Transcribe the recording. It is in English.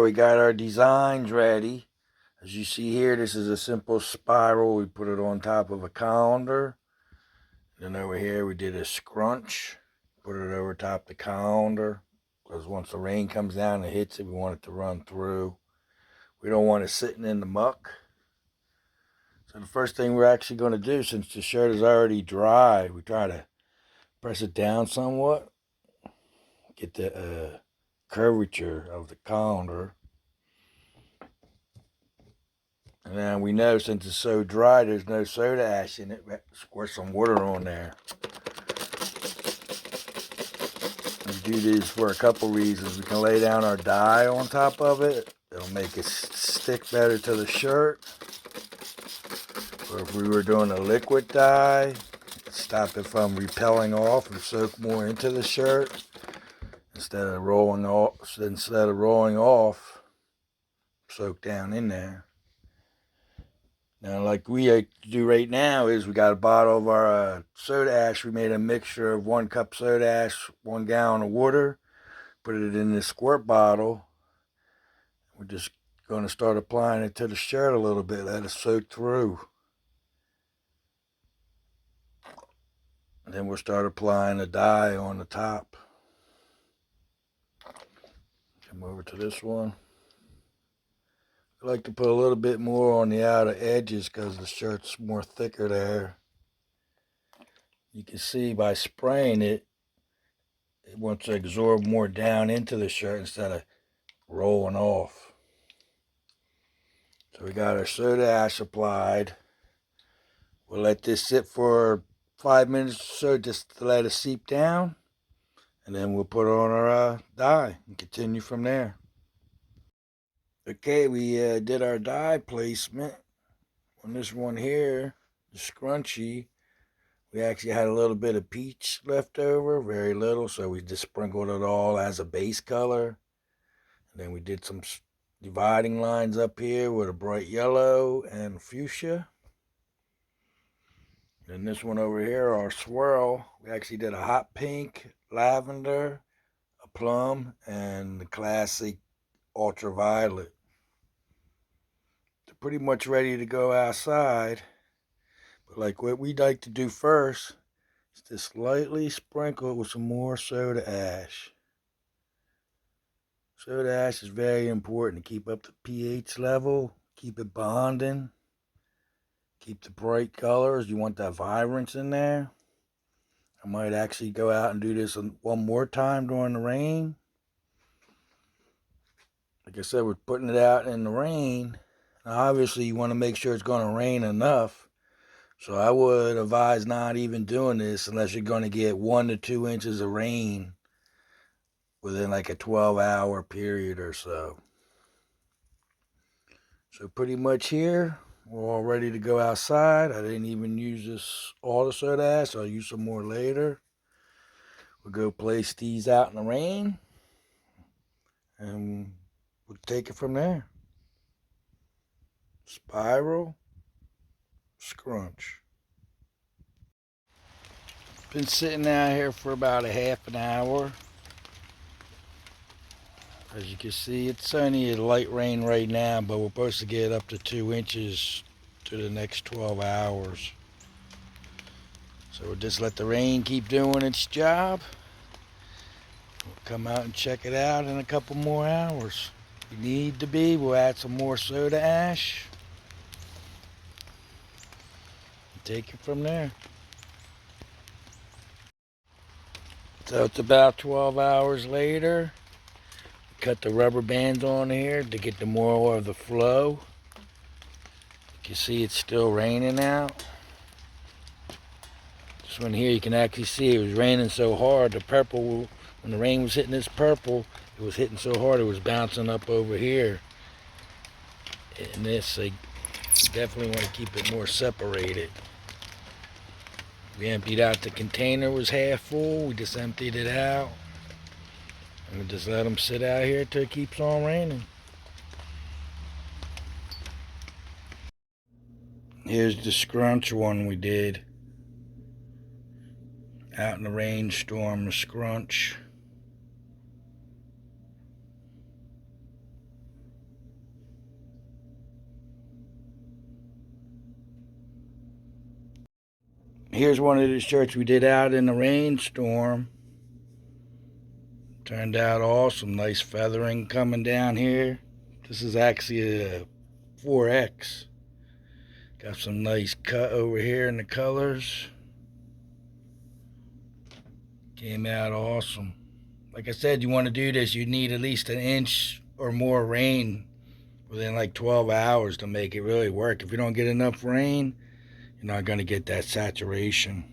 we got our designs ready. As you see here, this is a simple spiral. We put it on top of a colander. Then over here we did a scrunch. Put it over top the colander. Because once the rain comes down and hits it, we want it to run through. We don't want it sitting in the muck. So the first thing we're actually going to do, since the shirt is already dry, we try to press it down somewhat. Get the curvature of the colander. And then we know since it's so dry, there's no soda ash in it. We have to squirt some water on there. We do this for a couple reasons. We can lay down our dye on top of it. It'll make it stick better to the shirt. Or if we were doing a liquid dye, stop it from repelling off and soak more into the shirt instead of rolling off, soak down in there. Now, like we do right now is we got a bottle of our soda ash. We made a mixture of 1 cup soda ash, 1 gallon of water. Put it in this squirt bottle. We're just going to start applying it to the shirt a little bit. Let it soak through. And then we'll start applying the dye on the top. Come over to this one. I like to put a little bit more on the outer edges because the shirt's more thicker there. You can see by spraying it, it wants to absorb more down into the shirt instead of rolling off. So we got our soda ash applied. We'll let this sit for 5 minutes or so just to let it seep down. And then we'll put on our dye and continue from there. Okay, we did our dye placement. On this one here, the scrunchie, we actually had a little bit of peach left over, very little, so we just sprinkled it all as a base color. And then we did some dividing lines up here with a bright yellow and fuchsia. Then this one over here, our swirl, we actually did a hot pink, lavender, a plum, and the classic ultraviolet. They're pretty much ready to go outside. But like what we'd like to do first is just lightly sprinkle it with some more soda ash. Soda ash is very important to keep up the pH level, keep it bonding, keep the bright colors. You want that vibrance in there. I might actually go out and do this one more time during the rain. Like I said, we're putting it out in the rain. Now obviously you want to make sure it's going to rain enough. So I would advise not even doing this unless you're going to get 1 to 2 inches of rain within like a 12-hour period or so. So pretty much here, we're all ready to go outside. I didn't even use all the soda ash. I'll use some more later. We'll go place these out in the rain, and we'll take it from there. Spiral, scrunch. Been sitting out here for about a half an hour. As you can see, it's only a light rain right now, but we're supposed to get up to 2 inches to the next 12 hours. So we'll just let the rain keep doing its job. We'll come out and check it out in a couple more hours. If we need to be, we'll add some more soda ash. And take it from there. So it's about 12 hours later. Cut the rubber bands on here to get the more of the flow. You can see it's still raining out. This one here, you can actually see it was raining so hard. The purple, when the rain was hitting this purple, it was hitting so hard it was bouncing up over here. And this, you definitely want to keep it more separated. We emptied out the container, was half full. We just emptied it out. And we just let them sit out here till it keeps on raining. Here's the scrunch one we did. Out in the rainstorm, the scrunch. Here's one of the shirts we did out in the rainstorm. Turned out awesome. Nice feathering coming down here. This is actually a 4X. Got some nice cut over here in the colors. Came out awesome. Like I said, you want to do this, you need at least an inch or more rain within like 12 hours to make it really work. If you don't get enough rain, you're not going to get that saturation.